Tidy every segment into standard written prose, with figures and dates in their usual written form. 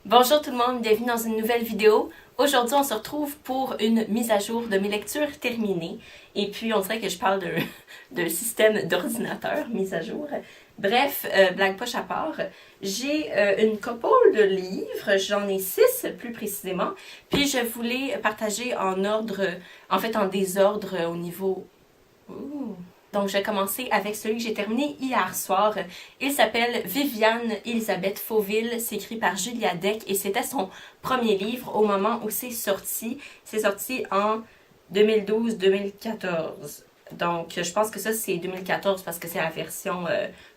Bonjour tout le monde, bienvenue dans une nouvelle vidéo. Aujourd'hui, on se retrouve pour une mise à jour de mes lectures terminées. Et puis, on dirait que je parle d'un système d'ordinateur mise à jour. Bref, blague poche à part, j'ai une couple de livres, j'en ai 6 plus précisément. Puis, je voulais partager en ordre, en fait en désordre au niveau... Ouh. Donc, je vais commencer avec celui que j'ai terminé hier soir. Il s'appelle Viviane Elisabeth Fauville, c'est écrit par Julia Deck et c'était son premier livre au moment où c'est sorti. C'est sorti en 2012-2014. Donc, je pense que ça, c'est 2014 parce que c'est la version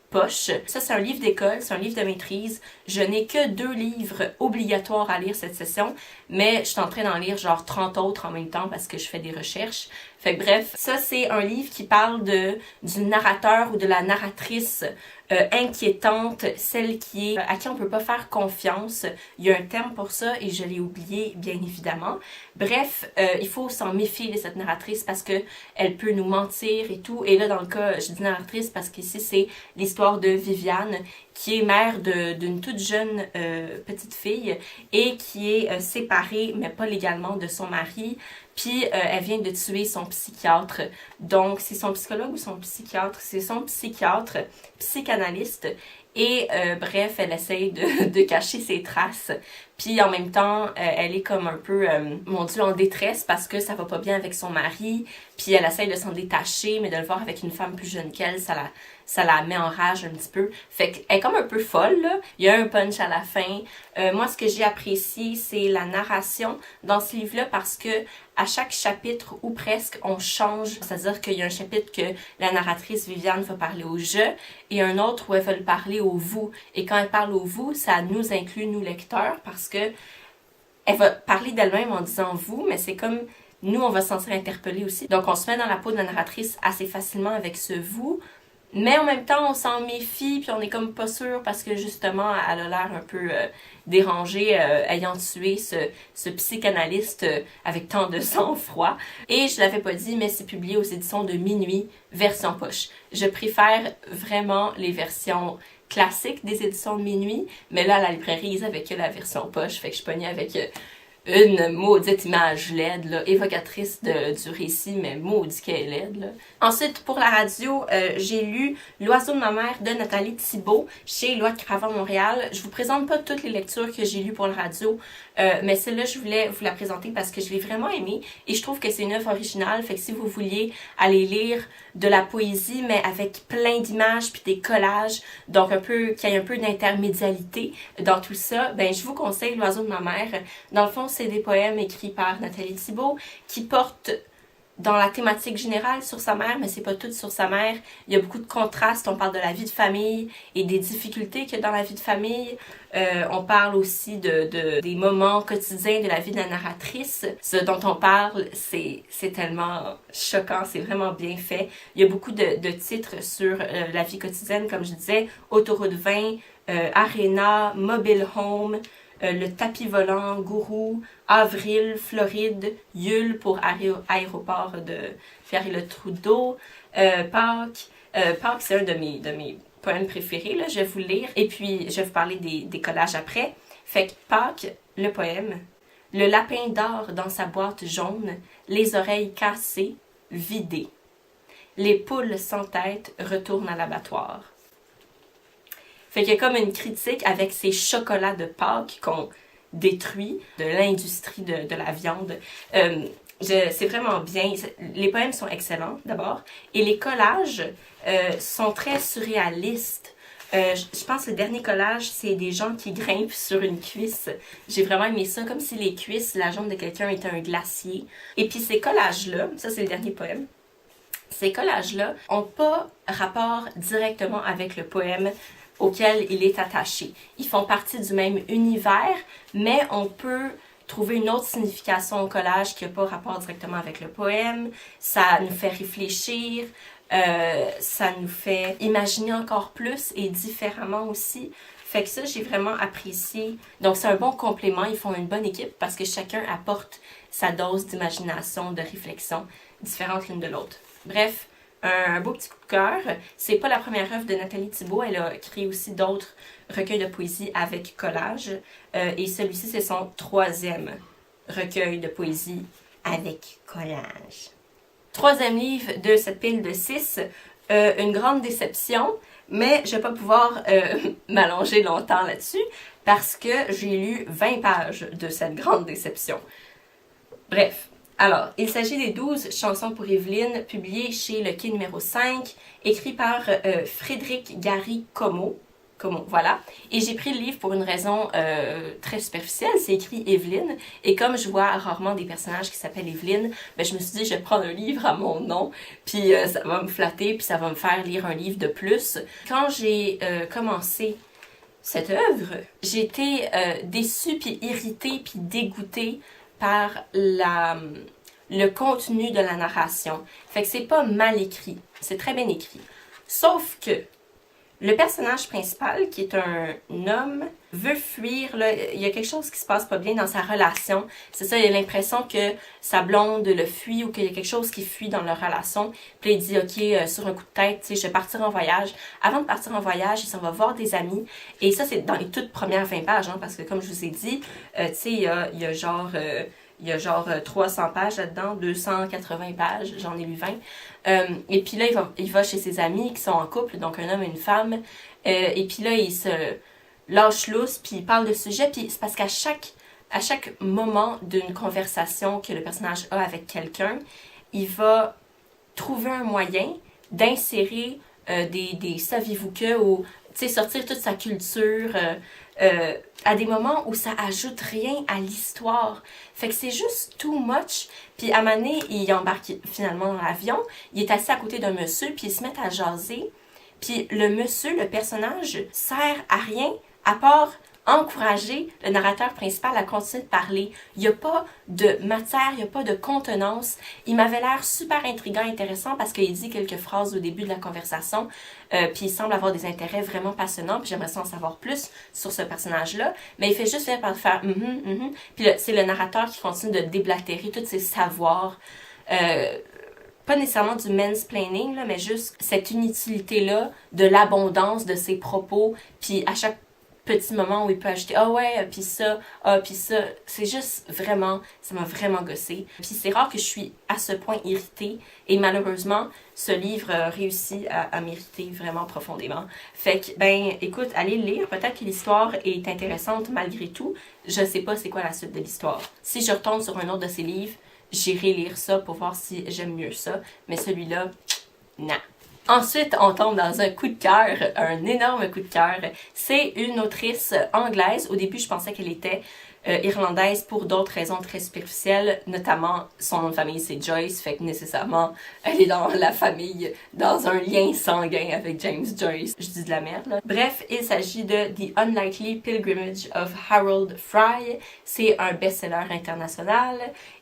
poche. Ça, c'est un livre d'école, c'est un livre de maîtrise. Je n'ai que 2 livres obligatoires à lire cette session, mais je suis en train d'en lire genre 30 autres en même temps parce que je fais des recherches. Fait que bref, ça c'est un livre qui parle du narrateur ou de la narratrice inquiétante, celle qui est à qui on peut pas faire confiance. Il y a un terme pour ça et je l'ai oublié bien évidemment. Bref, il faut s'en méfier de cette narratrice parce que elle peut nous mentir et tout. Et là dans le cas, je dis narratrice parce qu'ici c'est l'histoire de Viviane qui est mère d'une toute jeune petite fille et qui est séparée mais pas légalement de son mari. Puis elle vient de tuer son psychiatre. Donc c'est son psychologue ou son psychiatre? C'est son psychiatre, psychanalyste. Et bref, elle essaye de cacher ses traces. Puis en même temps, elle est comme un peu, mon Dieu, en détresse parce que ça va pas bien avec son mari. Puis elle essaye de s'en détacher, mais de le voir avec une femme plus jeune qu'elle, ça la met en rage un petit peu. Fait qu'elle est comme un peu folle, là. Il y a un punch à la fin. Moi, ce que j'ai apprécié, c'est la narration dans ce livre-là parce que à chaque chapitre, ou presque, on change. C'est-à-dire qu'il y a un chapitre que la narratrice Viviane va parler au « je » et un autre où elle va le parler au « vous ». Et quand elle parle au « vous », ça nous inclut, nous lecteurs, parce que elle va parler d'elle-même en disant « vous », mais c'est comme nous, on va se sentir interpellés aussi. Donc, on se met dans la peau de la narratrice assez facilement avec ce « vous ». Mais en même temps, on s'en méfie, puis on est comme pas sûr parce que justement, elle a l'air un peu dérangée, ayant tué ce psychanalyste avec tant de sang-froid. Et je l'avais pas dit, mais c'est publié aux éditions de Minuit, version poche. Je préfère vraiment les versions classiques des éditions de Minuit, mais là, à la librairie, ils avaient que la version poche, fait que je pognais avec... une maudite image laide, là, évocatrice du récit, mais maudit qu'elle est laide, là. Ensuite, pour la radio, j'ai lu L'oiseau de ma mère de Nathalie Thibault chez Loi de Cravant Montréal. Je vous présente pas toutes les lectures que j'ai lues pour la radio, mais celle-là, je voulais vous la présenter parce que je l'ai vraiment aimée et je trouve que c'est une œuvre originale. Fait que si vous vouliez aller lire de la poésie, mais avec plein d'images puis des collages, donc un peu, qu'il y ait un peu d'intermédialité dans tout ça, ben je vous conseille L'oiseau de ma mère. Dans le fond, c'est des poèmes écrits par Nathalie Thibault qui portent dans la thématique générale sur sa mère, mais c'est pas tout sur sa mère. Il y a beaucoup de contrastes. On parle de la vie de famille et des difficultés qu'il y a dans la vie de famille. On parle aussi des moments quotidiens de la vie de la narratrice. Ce dont on parle, c'est tellement choquant, c'est vraiment bien fait. Il y a beaucoup de titres sur la vie quotidienne, comme je disais, Autoroute 20, Arena, Mobile Home, le tapis volant, Gourou, Avril, Floride, Yule pour aéroport de Ferry-le-Trudeau, Pâques. Pâques, c'est un de mes poèmes préférés, là, je vais vous le lire. Et puis, je vais vous parler des collages après. Fait que Pâques, le poème. Le lapin dort dans sa boîte jaune, les oreilles cassées, vidées. Les poules sans tête retournent à l'abattoir. Fait qu'il y a comme une critique avec ces chocolats de Pâques qu'on détruit, de l'industrie de la viande. C'est vraiment bien. Les poèmes sont excellents, d'abord. Et les collages sont très surréalistes. Je pense que le dernier collage, c'est des gens qui grimpent sur une cuisse. J'ai vraiment aimé ça, comme si les cuisses, la jambe de quelqu'un était un glacier. Et puis ces collages-là, ça c'est le dernier poème, ces collages-là n'ont pas rapport directement avec le poème auquel il est attaché. Ils font partie du même univers, mais on peut trouver une autre signification au collage qui n'a pas rapport directement avec le poème. Ça nous fait réfléchir, ça nous fait imaginer encore plus et différemment aussi. Fait que ça, j'ai vraiment apprécié. Donc, c'est un bon complément. Ils font une bonne équipe parce que chacun apporte sa dose d'imagination, de réflexion différente l'une de l'autre. Bref, un beau petit coup de cœur. C'est pas la première œuvre de Nathalie Thibault, elle a créé aussi d'autres recueils de poésie avec collage. Et celui-ci, c'est son 3e recueil de poésie avec collage. 3e livre de cette pile de 6, une grande déception, mais je vais pas pouvoir m'allonger longtemps là-dessus parce que j'ai lu 20 pages de cette grande déception. Bref, alors, il s'agit des 12 chansons pour Evelyne, publiées chez Le Quai numéro 5, écrit par Frédéric Gary Como, voilà. Et j'ai pris le livre pour une raison très superficielle, c'est écrit Evelyne. Et comme je vois rarement des personnages qui s'appellent Evelyne, ben je me suis dit, je vais prendre un livre à mon nom, puis ça va me flatter, puis ça va me faire lire un livre de plus. Quand j'ai commencé cette œuvre, j'étais déçue, puis irritée, puis dégoûtée par le contenu de la narration. Fait que c'est pas mal écrit, c'est très bien écrit. Sauf que le personnage principal, qui est un homme, veut fuir. Là, il y a quelque chose qui se passe pas bien dans sa relation. C'est ça, il a l'impression que sa blonde le fuit ou qu'il y a quelque chose qui fuit dans leur relation. Puis il dit, OK, sur un coup de tête, tu sais, je vais partir en voyage. Avant de partir en voyage, il s'en va voir des amis. Et ça, c'est dans les toutes premières 20 pages, hein, parce que comme je vous ai dit, tu sais, il y a genre... il y a genre 300 pages là-dedans, 280 pages, j'en ai lu 20. Et puis là, il va chez ses amis qui sont en couple, donc un homme et une femme. Et puis là, il se lâche lousse, puis il parle de sujet. Puis c'est parce qu'à chaque moment d'une conversation que le personnage a avec quelqu'un, il va trouver un moyen d'insérer des saviez-vous que ou sortir toute sa culture à des moments où ça ajoute rien à l'histoire. Fait que c'est juste too much. Puis à un moment donné, il embarque finalement dans l'avion, il est assis à côté d'un monsieur, puis ils se mettent à jaser. Puis le monsieur, le personnage, sert à rien à part encourager le narrateur principal à continuer de parler. Il n'y a pas de matière, il n'y a pas de contenance. Il m'avait l'air super intriguant, intéressant parce qu'il dit quelques phrases au début de la conversation, puis il semble avoir des intérêts vraiment passionnants, puis j'aimerais en savoir plus sur ce personnage-là, mais il fait juste faire par faire puis c'est le narrateur qui continue de déblatérer tous ses savoirs, pas nécessairement du mansplaining, là, mais juste cette inutilité-là de l'abondance de ses propos, puis à chaque petit moment où il peut ajouter ah ouais puis ça, c'est juste vraiment, ça m'a vraiment gossé. Puis c'est rare que je suis à ce point irritée et malheureusement ce livre réussit à m'irriter vraiment profondément. Fait que ben écoute, allez le lire, peut-être que l'histoire est intéressante malgré tout. Je sais pas c'est quoi la suite de l'histoire. Si je retombe sur un autre de ces livres, j'irai lire ça pour voir si j'aime mieux ça, mais celui-là, non. Ensuite, on tombe dans un coup de cœur, un énorme coup de cœur. C'est une autrice anglaise. Au début, je pensais qu'elle était irlandaise pour d'autres raisons très superficielles, notamment son nom de famille c'est Joyce, fait que nécessairement elle est dans la famille, dans un lien sanguin avec James Joyce. Je dis de la merde là. Bref, il s'agit de The Unlikely Pilgrimage of Harold Fry. C'est un best-seller international.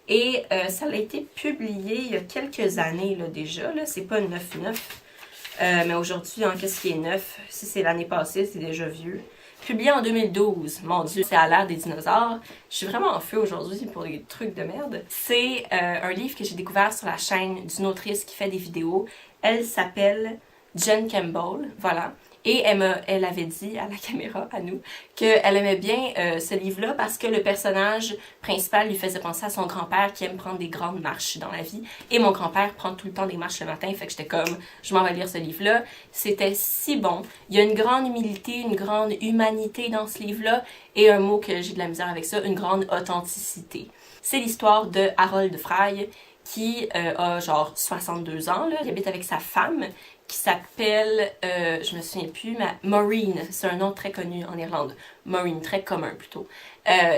Et ça a été publié il y a quelques années là, déjà. Là. C'est pas neuf. Mais aujourd'hui, hein, qu'est-ce qui est neuf? Si c'est l'année passée, c'est déjà vieux. Publié en 2012. Mon Dieu, c'est à l'ère des dinosaures. Je suis vraiment en feu aujourd'hui pour des trucs de merde. C'est un livre que j'ai découvert sur la chaîne d'une autrice qui fait des vidéos. Elle s'appelle Jen Campbell, voilà. Et elle avait dit à la caméra, à nous, qu'elle aimait bien ce livre-là parce que le personnage principal lui faisait penser à son grand-père qui aime prendre des grandes marches dans la vie. Et mon grand-père prend tout le temps des marches le matin, fait que j'étais comme, je m'en vais lire ce livre-là. C'était si bon. Il y a une grande humilité, une grande humanité dans ce livre-là et un mot que j'ai de la misère avec ça, une grande authenticité. C'est l'histoire de Harold Fry qui a genre 62 ans, là. Il habite avec sa femme qui s'appelle, je me souviens plus, mais Maureen, c'est un nom très connu en Irlande. Maureen, très commun plutôt.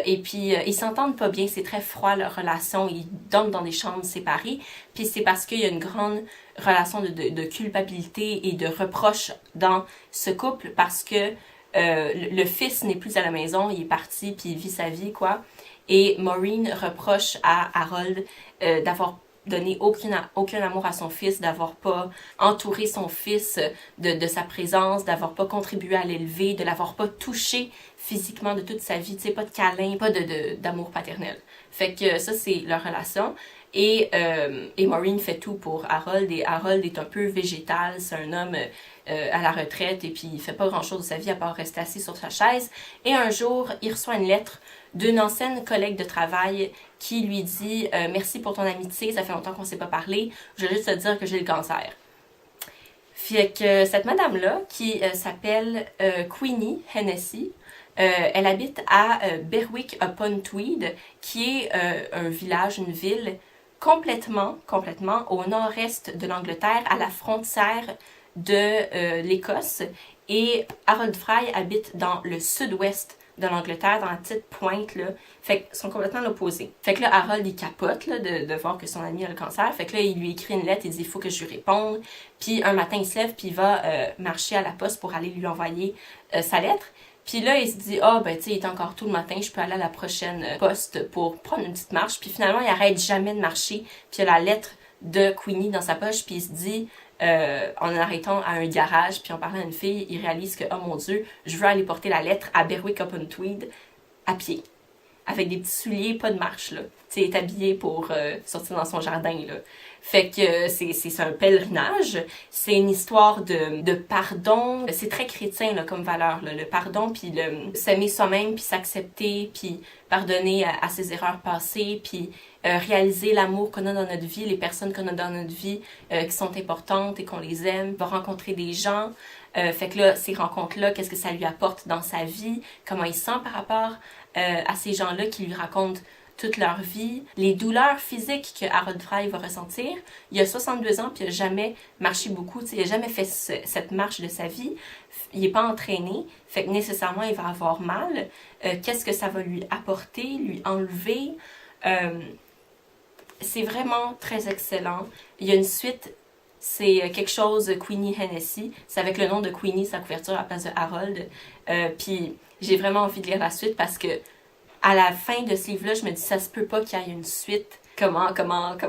Et puis, ils s'entendent pas bien, c'est très froid leur relation, ils dorment dans des chambres séparées. Puis c'est parce qu'il y a une grande relation de culpabilité et de reproche dans ce couple parce que le fils n'est plus à la maison, il est parti puis il vit sa vie, quoi. Et Maureen reproche à Harold d'avoir donné aucun amour à son fils, d'avoir pas entouré son fils de sa présence, d'avoir pas contribué à l'élever, de l'avoir pas touché physiquement de toute sa vie, tu sais, pas de câlin, pas d'amour paternel. Fait que ça, c'est leur relation. Et Maureen fait tout pour Harold, et Harold est un peu végétal, c'est un homme à la retraite, et puis il fait pas grand-chose de sa vie à part rester assis sur sa chaise. Et un jour, il reçoit une lettre d'une ancienne collègue de travail qui lui dit merci pour ton amitié, ça fait longtemps qu'on s'est pas parlé, je veux juste te dire que j'ai le cancer. Fait que cette madame-là, qui s'appelle Queenie Hennessy, elle habite à Berwick-upon-Tweed, qui est un village, une ville complètement au nord-est de l'Angleterre, à la frontière de l'Écosse. Et Harold Fry habite dans le sud-ouest de l'Angleterre, dans la petite pointe, là. Fait qu'ils sont complètement l'opposé. Fait que là, Harold, il capote, là, de voir que son ami a le cancer. Fait que là, il lui écrit une lettre, il dit, il faut que je lui réponde. Puis un matin, il se lève, puis il va marcher à la poste pour aller lui envoyer sa lettre. Puis là, il se dit, ben tu sais, il est encore tôt le matin, je peux aller à la prochaine poste pour prendre une petite marche. Puis finalement, il arrête jamais de marcher. Puis il a la lettre de Queenie dans sa poche, puis il se dit, en arrêtant à un garage, puis en parlant à une fille, il réalise que, oh mon Dieu, je veux aller porter la lettre à Berwick-upon-Tweed à pied. Avec des petits souliers, pas de marche, là. Tu sais, il est habillé pour sortir dans son jardin, là. Fait que c'est un pèlerinage, c'est une histoire de pardon, c'est très chrétien là, comme valeur, là, le pardon, puis s'aimer soi-même, puis s'accepter, puis pardonner à ses erreurs passées, puis réaliser l'amour qu'on a dans notre vie, les personnes qu'on a dans notre vie qui sont importantes et qu'on les aime, va rencontrer des gens, fait que là, ces rencontres-là, qu'est-ce que ça lui apporte dans sa vie, comment il se sent par rapport à ces gens-là qui lui racontent toute leur vie, les douleurs physiques que Harold Fry va ressentir. Il a 62 ans puis il n'a jamais marché beaucoup, il n'a jamais fait cette marche de sa vie. Il n'est pas entraîné, fait que nécessairement il va avoir mal. Qu'est-ce que ça va lui apporter, lui enlever? C'est vraiment très excellent. Il y a une suite, c'est quelque chose Queenie Hennessy. C'est avec le nom de Queenie, sa couverture à la place de Harold. Puis j'ai vraiment envie de lire la suite parce que à la fin de ce livre-là, je me dis ça se peut pas qu'il y ait une suite. Comment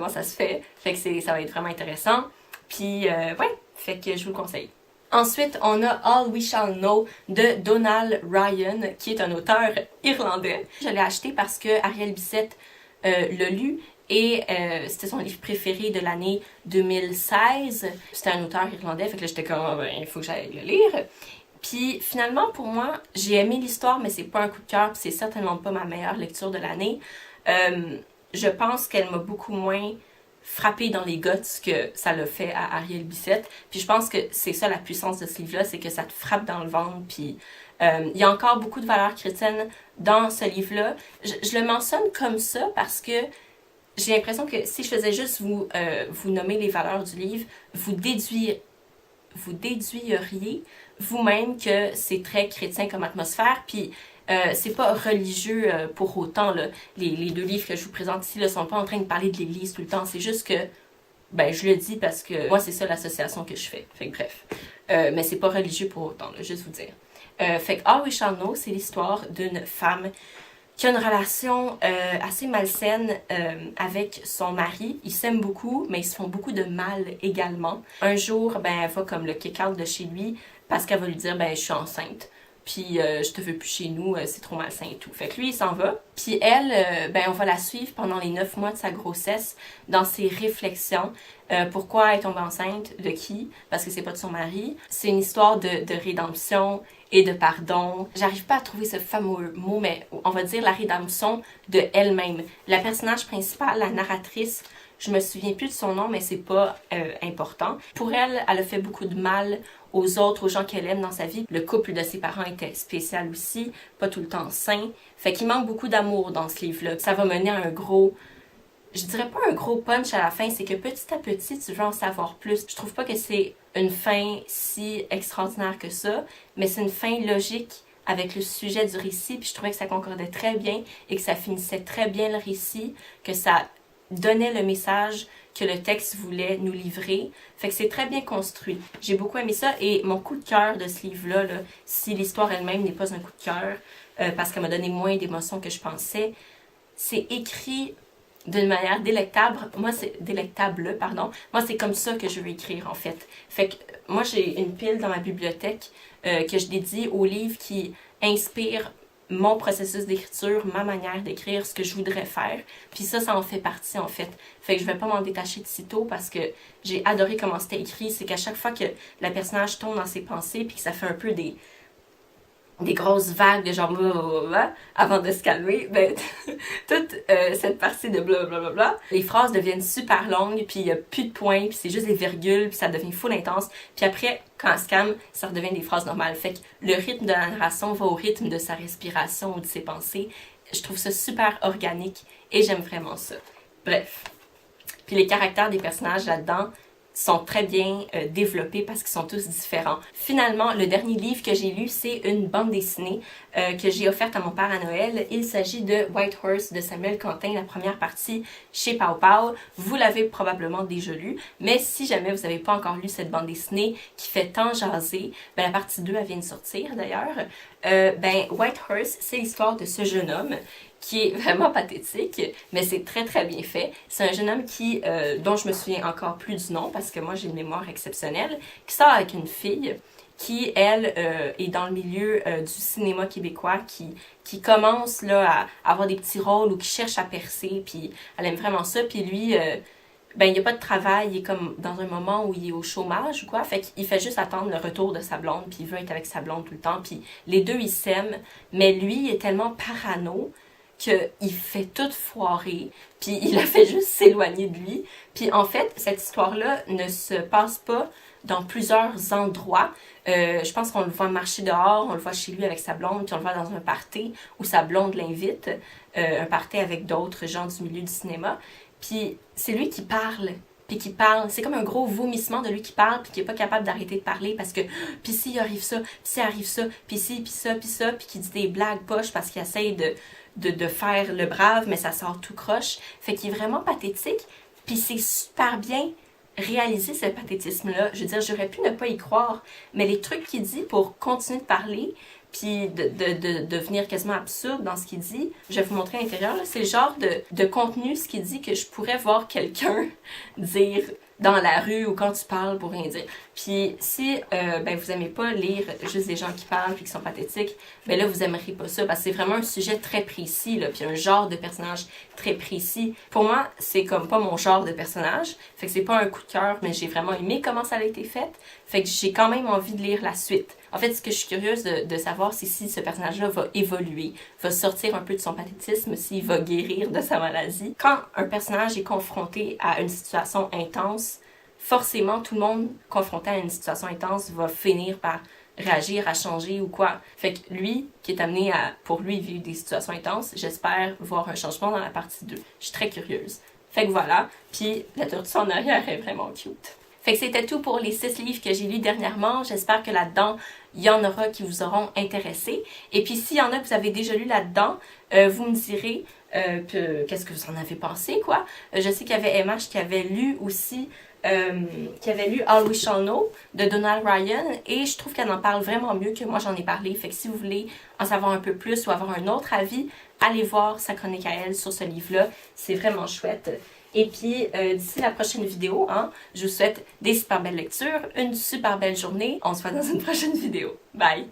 ça se fait? Fait que ça va être vraiment intéressant. Puis ouais, fait que je vous le conseille. Ensuite, on a All We Shall Know de Donal Ryan, qui est un auteur irlandais. Je l'ai acheté parce que Ariel Bissett l'a lu et c'était son livre préféré de l'année 2016. C'était un auteur irlandais, fait que là j'étais comme, il faut que j'aille le lire. Puis finalement, pour moi, j'ai aimé l'histoire, mais c'est pas un coup de cœur, puis c'est certainement pas ma meilleure lecture de l'année. Je pense qu'elle m'a beaucoup moins frappée dans les guts que ça l'a fait à Ariel Bissett. Puis je pense que c'est ça la puissance de ce livre-là, c'est que ça te frappe dans le ventre. Puis il y a encore beaucoup de valeurs chrétiennes dans ce livre-là. Je le mentionne comme ça parce que j'ai l'impression que si je faisais juste vous nommer les valeurs du livre, vous déduiriez vous-même que c'est très chrétien comme atmosphère, puis c'est pas religieux pour autant, là. Les deux livres que je vous présente ici ne sont pas en train de parler de l'Église tout le temps, c'est juste que, ben je le dis parce que moi c'est ça l'association que je fais, fait que bref. Mais c'est pas religieux pour autant, là, juste vous dire. Fait que All We Shall Know, c'est l'histoire d'une femme qui a une relation assez malsaine avec son mari. Ils s'aiment beaucoup, mais ils se font beaucoup de mal également. Un jour, ben, elle va comme le kick-out de chez lui parce qu'elle va lui dire, ben, je suis enceinte. Puis je te veux plus chez nous, c'est trop malsain et tout. Fait que lui, il s'en va. Puis elle, ben, on va la suivre pendant les 9 mois de sa grossesse dans ses réflexions. Pourquoi elle tombe enceinte? De qui? Parce que c'est pas de son mari. C'est une histoire de rédemption et de pardon. J'arrive pas à trouver ce fameux mot, mais on va dire la rédemption de elle-même. La personnage principale, la narratrice, je me souviens plus de son nom, mais c'est pas important. Pour elle, elle a fait beaucoup de mal aux autres, aux gens qu'elle aime dans sa vie. Le couple de ses parents était spécial aussi, pas tout le temps sain. Fait qu'il manque beaucoup d'amour dans ce livre-là. Ça va mener à un gros... Je dirais pas un gros punch à la fin, c'est que petit à petit, tu veux en savoir plus. Je trouve pas que c'est une fin si extraordinaire que ça, mais c'est une fin logique avec le sujet du récit, puis je trouvais que ça concordait très bien et que ça finissait très bien le récit, que ça donnait le message que le texte voulait nous livrer. Fait que c'est très bien construit. J'ai beaucoup aimé ça et mon coup de cœur de ce livre-là, là, si l'histoire elle-même n'est pas un coup de cœur, parce qu'elle m'a donné moins d'émotions que je pensais, c'est écrit d'une manière délectable. Moi, c'est comme ça que je veux écrire, en fait. Fait que moi, j'ai une pile dans ma bibliothèque que je dédie aux livres qui inspirent mon processus d'écriture, ma manière d'écrire, ce que je voudrais faire. Puis ça en fait partie en fait. Fait que je vais pas m'en détacher de sitôt parce que j'ai adoré comment c'était écrit. C'est qu'à chaque fois que le personnage tombe dans ses pensées puis que ça fait un peu des grosses vagues de genre blablabla avant de se calmer, ben toute cette partie de blablabla, les phrases deviennent super longues, puis il y a plus de points, puis c'est juste des virgules, puis ça devient full intense, puis après, quand elle se calme, ça redevient des phrases normales. Fait que le rythme de la narration va au rythme de sa respiration ou de ses pensées. Je trouve ça super organique et j'aime vraiment ça. Bref. Puis les caractères des personnages là-dedans sont très bien développés parce qu'ils sont tous différents. Finalement, le dernier livre que j'ai lu, c'est une bande dessinée que j'ai offerte à mon père à Noël. Il s'agit de White Horse de Samuel Quentin, la première partie chez Pow Pow. Vous l'avez probablement déjà lu, mais si jamais vous n'avez pas encore lu cette bande dessinée qui fait tant jaser, ben la partie 2, elle vient de sortir d'ailleurs. White Horse, c'est l'histoire de ce jeune homme qui est vraiment pathétique, mais c'est très très bien fait. C'est un jeune homme qui, dont je me souviens encore plus du nom, parce que moi j'ai une mémoire exceptionnelle, qui sort avec une fille qui, elle, est dans le milieu du cinéma québécois, qui commence là, à avoir des petits rôles ou qui cherche à percer, puis elle aime vraiment ça, puis lui... il n'y a pas de travail, il est comme dans un moment où il est au chômage ou quoi, fait qu'il fait juste attendre le retour de sa blonde, puis il veut être avec sa blonde tout le temps, puis les deux ils s'aiment, mais lui il est tellement parano qu'il fait tout foirer, puis il a fait juste s'éloigner de lui. Puis en fait, cette histoire-là ne se passe pas dans plusieurs endroits. Je pense qu'on le voit marcher dehors, on le voit chez lui avec sa blonde, puis on le voit dans un party où sa blonde l'invite, un party avec d'autres gens du milieu du cinéma. Puis c'est lui qui parle, puis qui parle. C'est comme un gros vomissement de lui qui parle, puis qui est pas capable d'arrêter de parler parce que puis s'il arrive ça, puis s'il arrive ça, puis ci, puis ça, puis ça, puis qui dit des blagues poches parce qu'il essaye de faire le brave, mais ça sort tout croche. Fait qu'il est vraiment pathétique, puis c'est super bien réalisé ce pathétisme-là. Je veux dire, j'aurais pu ne pas y croire, mais les trucs qu'il dit pour continuer de parler, puis de devenir quasiment absurde dans ce qu'il dit, je vais vous montrer à l'intérieur, c'est le genre de contenu, ce qu'il dit, que je pourrais voir quelqu'un dire dans la rue ou quand tu parles pour rien dire. Puis si vous aimez pas lire juste des gens qui parlent puis qui sont pathétiques, ben là vous aimerez pas ça parce que c'est vraiment un sujet très précis là, puis un genre de personnage très précis. Pour moi, c'est comme pas mon genre de personnage, fait que c'est pas un coup de cœur, mais j'ai vraiment aimé comment ça a été fait, fait que j'ai quand même envie de lire la suite. En fait, ce que je suis curieuse de savoir, c'est si ce personnage-là va évoluer, va sortir un peu de son pathétisme, s'il va guérir de sa maladie. Quand un personnage est confronté à une situation intense, forcément, tout le monde confronté à une situation intense va finir par réagir, à changer ou quoi. Fait que lui, qui est amené à, pour lui, vivre des situations intenses, j'espère voir un changement dans la partie 2. Je suis très curieuse. Fait que voilà, puis la tortue en arrière est vraiment cute. Fait que c'était tout pour les 6 livres que j'ai lus dernièrement. J'espère que là-dedans, il y en aura qui vous auront intéressé. Et puis s'il y en a que vous avez déjà lu là-dedans, vous me direz qu'est-ce que vous en avez pensé, quoi. Je sais qu'il y avait MH qui avait lu aussi, All We Shall Know de Donald Ryan et je trouve qu'elle en parle vraiment mieux que moi j'en ai parlé. Fait que si vous voulez en savoir un peu plus ou avoir un autre avis, allez voir sa chronique à elle sur ce livre-là. C'est vraiment chouette. Et puis, d'ici la prochaine vidéo, je vous souhaite des super belles lectures, une super belle journée. On se voit dans une prochaine vidéo. Bye!